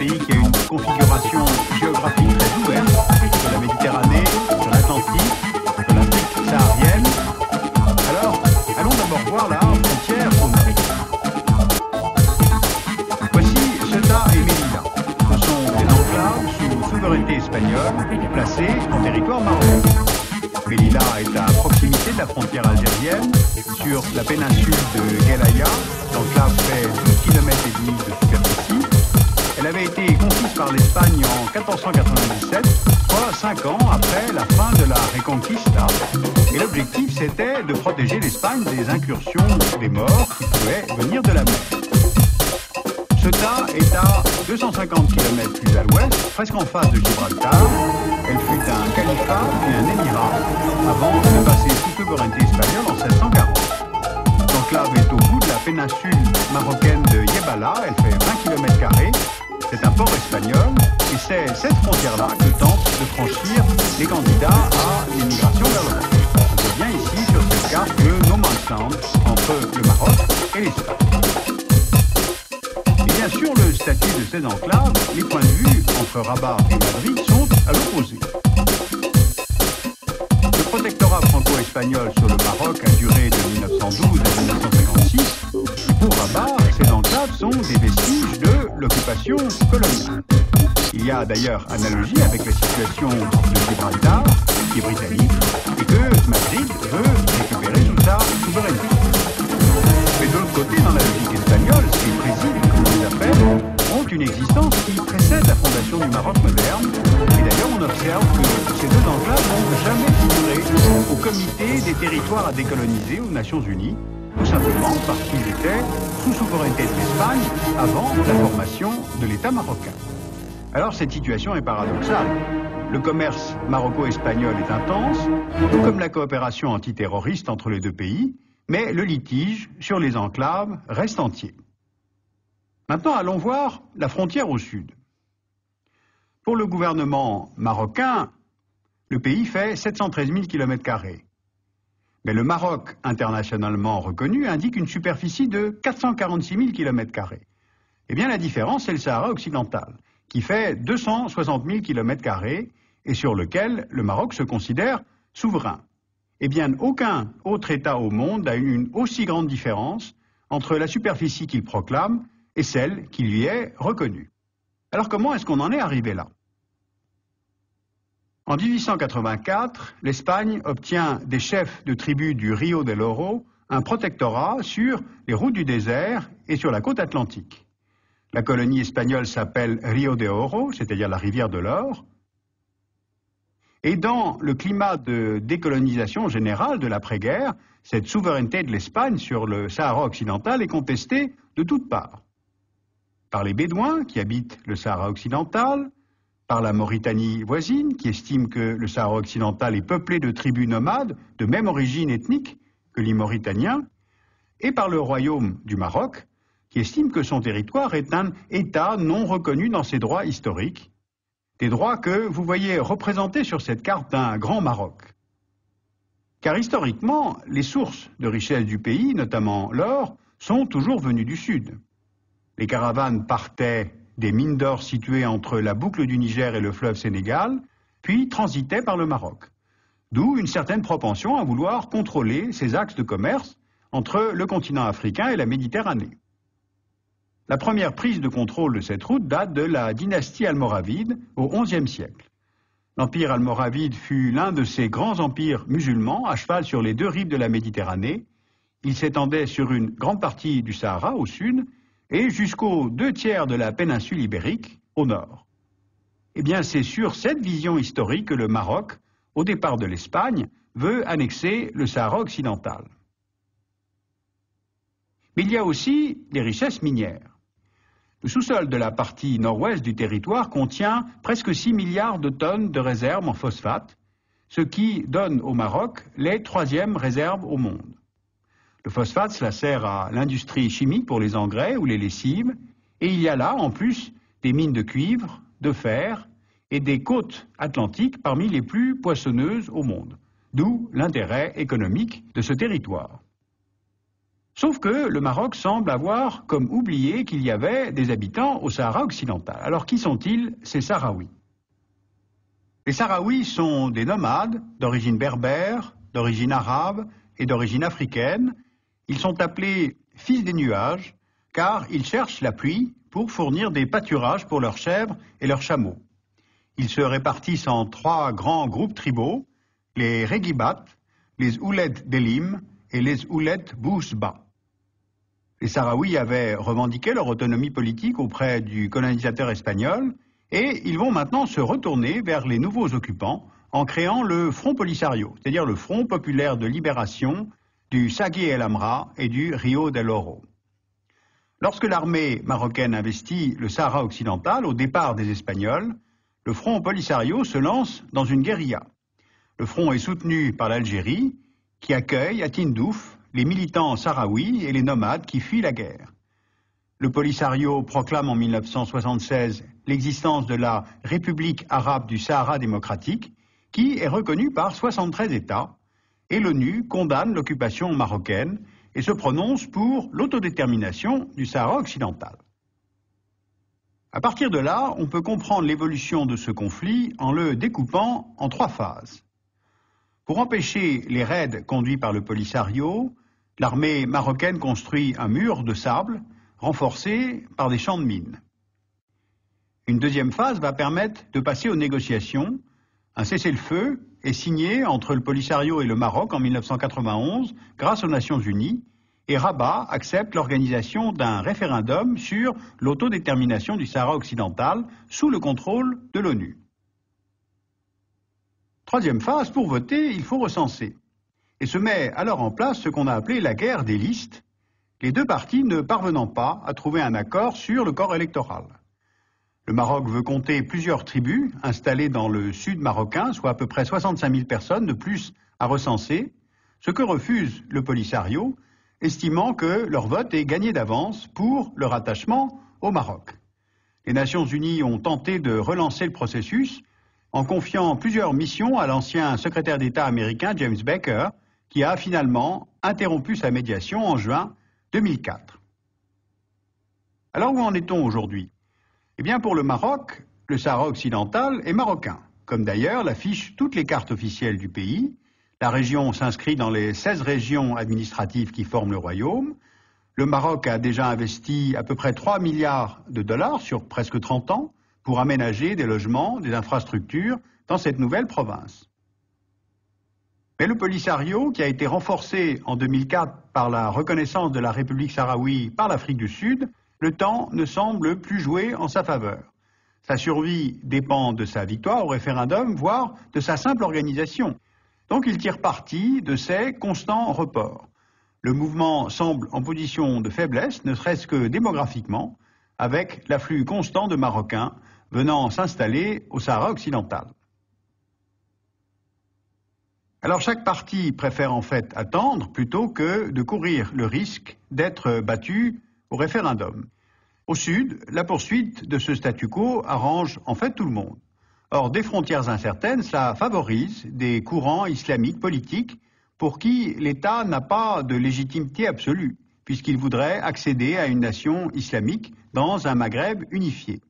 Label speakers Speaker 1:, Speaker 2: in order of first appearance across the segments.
Speaker 1: pays qui a une configuration géographique très ouverte sur la Méditerranée, sur l'Atlantique, sur l'Afrique saharienne. Alors, allons d'abord voir la frontière au nord. Voici Ceuta et Melilla. Ce sont des enclaves sous souveraineté espagnole placées en territoire marocain. Melilla est à proximité de la frontière algérienne, sur la péninsule de Guelaya. L'enclave fait 12 km et demi de superficie. Elle avait été conquise par l'Espagne en 1497, soit 5 ans après la fin de la Reconquista. Et l'objectif, c'était de protéger l'Espagne des incursions des morts qui pouvaient venir de la mer. Ceuta est à 250 km plus à l'ouest, presque en face de Gibraltar. Elle fut un califat puis un émirat avant de passer sous souveraineté espagnole en 1740. L'enclave est au bout de la péninsule marocaine de Yebala. Elle fait 20 km². C'est un port espagnol et c'est cette frontière-là que tentent de franchir les candidats à l'immigration vers l'Europe. On voit bien ici sur cette carte le no man's land entre le Maroc et l'Espagne. Et bien sûr, le statut de ces enclaves, les points de vue entre Rabat et Madrid sont à l'opposé. Le protectorat franco-espagnol sur le Maroc a duré de 1912 à 1956. Et pour Rabat, ces enclaves sont des vestiges de l'occupation coloniale. Il y a d'ailleurs analogie avec la situation de Gibraltar, qui est britannique, et que Madrid veut récupérer sous sa souveraineté. Mais de l'autre côté, dans la logique espagnole, ces présides, comme on les appelle, ont une existence qui précède la fondation du Maroc moderne. Et d'ailleurs, on observe que ces deux enclaves n'ont jamais figuré au comité des territoires à décoloniser aux Nations Unies, tout simplement parce qu'ils étaient sous souveraineté de l'Espagne avant la formation de l'État marocain. Alors cette situation est paradoxale. Le commerce maroco-espagnol est intense, tout comme la coopération antiterroriste entre les deux pays, mais le litige sur les enclaves reste entier. Maintenant, allons voir la frontière au sud. Pour le gouvernement marocain, le pays fait 713 000 km². Mais le Maroc, internationalement reconnu, indique une superficie de 446 000 km². Eh bien, la différence, c'est le Sahara occidental, qui fait 260 000 km² et sur lequel le Maroc se considère souverain. Eh bien, aucun autre État au monde n'a une aussi grande différence entre la superficie qu'il proclame et celle qui lui est reconnue. Alors, comment est-ce qu'on en est arrivé là? En 1884, l'Espagne obtient des chefs de tribus du Rio del Oro un protectorat sur les routes du désert et sur la côte atlantique. La colonie espagnole s'appelle Rio de Oro, c'est-à-dire la rivière de l'or. Et dans le climat de décolonisation générale de l'après-guerre, cette souveraineté de l'Espagne sur le Sahara occidental est contestée de toutes parts. Par les Bédouins qui habitent le Sahara occidental, par la Mauritanie voisine, qui estime que le Sahara occidental est peuplé de tribus nomades de même origine ethnique que les Mauritaniens, et par le royaume du Maroc, qui estime que son territoire est un État non reconnu dans ses droits historiques, des droits que vous voyez représentés sur cette carte d'un grand Maroc. Car historiquement, les sources de richesse du pays, notamment l'or, sont toujours venues du sud. Les caravanes partaient des mines d'or situées entre la boucle du Niger et le fleuve Sénégal, puis transitaient par le Maroc. D'où une certaine propension à vouloir contrôler ces axes de commerce entre le continent africain et la Méditerranée. La première prise de contrôle de cette route date de la dynastie almoravide au XIe siècle. L'empire almoravide fut l'un de ces grands empires musulmans à cheval sur les deux rives de la Méditerranée. Il s'étendait sur une grande partie du Sahara au sud et jusqu'aux 2/3 de la péninsule ibérique au nord. Eh bien, c'est sur cette vision historique que le Maroc, au départ de l'Espagne, veut annexer le Sahara occidental. Mais il y a aussi des richesses minières. Le sous-sol de la partie nord-ouest du territoire contient presque 6 milliards de tonnes de réserves en phosphate, ce qui donne au Maroc les 3e réserves au monde. Le phosphate, cela sert à l'industrie chimique pour les engrais ou les lessives, et il y a là, en plus, des mines de cuivre, de fer et des côtes atlantiques parmi les plus poissonneuses au monde, d'où l'intérêt économique de ce territoire. Sauf que le Maroc semble avoir comme oublié qu'il y avait des habitants au Sahara occidental. Alors qui sont-ils, ces Sahraouis? Les Sahraouis sont des nomades d'origine berbère, d'origine arabe et d'origine africaine. Ils sont appelés fils des nuages car ils cherchent la pluie pour fournir des pâturages pour leurs chèvres et leurs chameaux. Ils se répartissent en 3 grands groupes tribaux, les Regibat, les Ouled Delim et les Ouled Bousba. Les Sahraouis avaient revendiqué leur autonomie politique auprès du colonisateur espagnol et ils vont maintenant se retourner vers les nouveaux occupants en créant le Front Polisario, c'est-à-dire le Front populaire de libération du Sagui El Amra et du Rio del Oro. Lorsque l'armée marocaine investit le Sahara occidental au départ des Espagnols, le Front Polisario se lance dans une guérilla. Le front est soutenu par l'Algérie, qui accueille à Tindouf les militants sahraouis et les nomades qui fuient la guerre. Le Polisario proclame en 1976 l'existence de la République arabe du Sahara démocratique, qui est reconnue par 73 États, et l'ONU condamne l'occupation marocaine et se prononce pour l'autodétermination du Sahara occidental. À partir de là, on peut comprendre l'évolution de ce conflit en le découpant en 3 phases. Pour empêcher les raids conduits par le Polisario, l'armée marocaine construit un mur de sable renforcé par des champs de mines. Une deuxième phase va permettre de passer aux négociations. Un cessez-le-feu est signé entre le Polisario et le Maroc en 1991 grâce aux Nations Unies et Rabat accepte l'organisation d'un référendum sur l'autodétermination du Sahara occidental sous le contrôle de l'ONU. Troisième phase, pour voter, il faut recenser. Et se met alors en place ce qu'on a appelé la guerre des listes, les 2 parties ne parvenant pas à trouver un accord sur le corps électoral. Le Maroc veut compter plusieurs tribus installées dans le sud marocain, soit à peu près 65 000 personnes de plus à recenser, ce que refuse le Polisario, estimant que leur vote est gagné d'avance pour leur attachement au Maroc. Les Nations Unies ont tenté de relancer le processus en confiant plusieurs missions à l'ancien secrétaire d'État américain James Baker, qui a finalement interrompu sa médiation en juin 2004. Alors où en est-on aujourd'hui? Eh bien pour le Maroc, le Sahara occidental est marocain, comme d'ailleurs l'affichent toutes les cartes officielles du pays. La région s'inscrit dans les 16 régions administratives qui forment le royaume. Le Maroc a déjà investi à peu près 3 milliards de dollars sur presque 30 ans pour aménager des logements, des infrastructures dans cette nouvelle province. Mais le Polisario, qui a été renforcé en 2004 par la reconnaissance de la République sahraoui par l'Afrique du Sud, le temps ne semble plus jouer en sa faveur. Sa survie dépend de sa victoire au référendum, voire de sa simple organisation. Donc il tire parti de ces constants reports. Le mouvement semble en position de faiblesse, ne serait-ce que démographiquement, avec l'afflux constant de Marocains venant s'installer au Sahara occidental. Alors chaque parti préfère en fait attendre plutôt que de courir le risque d'être battu au référendum. Au sud, la poursuite de ce statu quo arrange en fait tout le monde. Or, des frontières incertaines, ça favorise des courants islamiques politiques pour qui l'État n'a pas de légitimité absolue, puisqu'il voudrait accéder à une nation islamique dans un Maghreb unifié.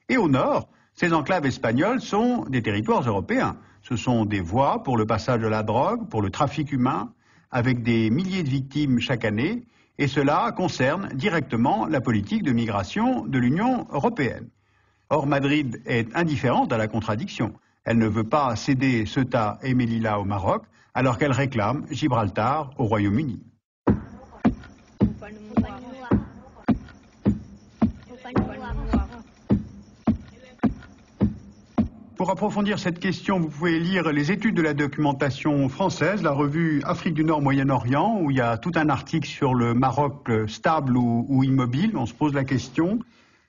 Speaker 1: Et au nord, ces enclaves espagnoles sont des territoires européens. Ce sont des voies pour le passage de la drogue, pour le trafic humain, avec des milliers de victimes chaque année, et cela concerne directement la politique de migration de l'Union européenne. Or, Madrid est indifférente à la contradiction. Elle ne veut pas céder Ceuta et Melilla au Maroc, alors qu'elle réclame Gibraltar au Royaume-Uni. Pour approfondir cette question, vous pouvez lire les études de la documentation française, la revue Afrique du Nord-Moyen-Orient, où il y a tout un article sur le Maroc stable ou immobile, on se pose la question.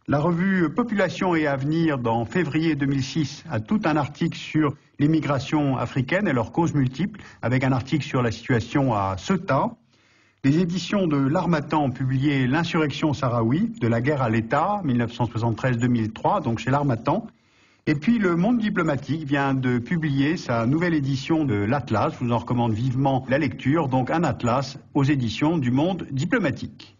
Speaker 1: La revue Population et Avenir, dans février 2006, a tout un article sur l'immigration africaine et leurs causes multiples, avec un article sur la situation à Ceuta. Les éditions de l'Harmattan ont publié L'insurrection sahraoui, de la guerre à l'État, 1973-2003, donc chez l'Harmattan. Et puis le Monde diplomatique vient de publier sa nouvelle édition de l'Atlas. Je vous en recommande vivement la lecture, donc un atlas aux éditions du Monde diplomatique.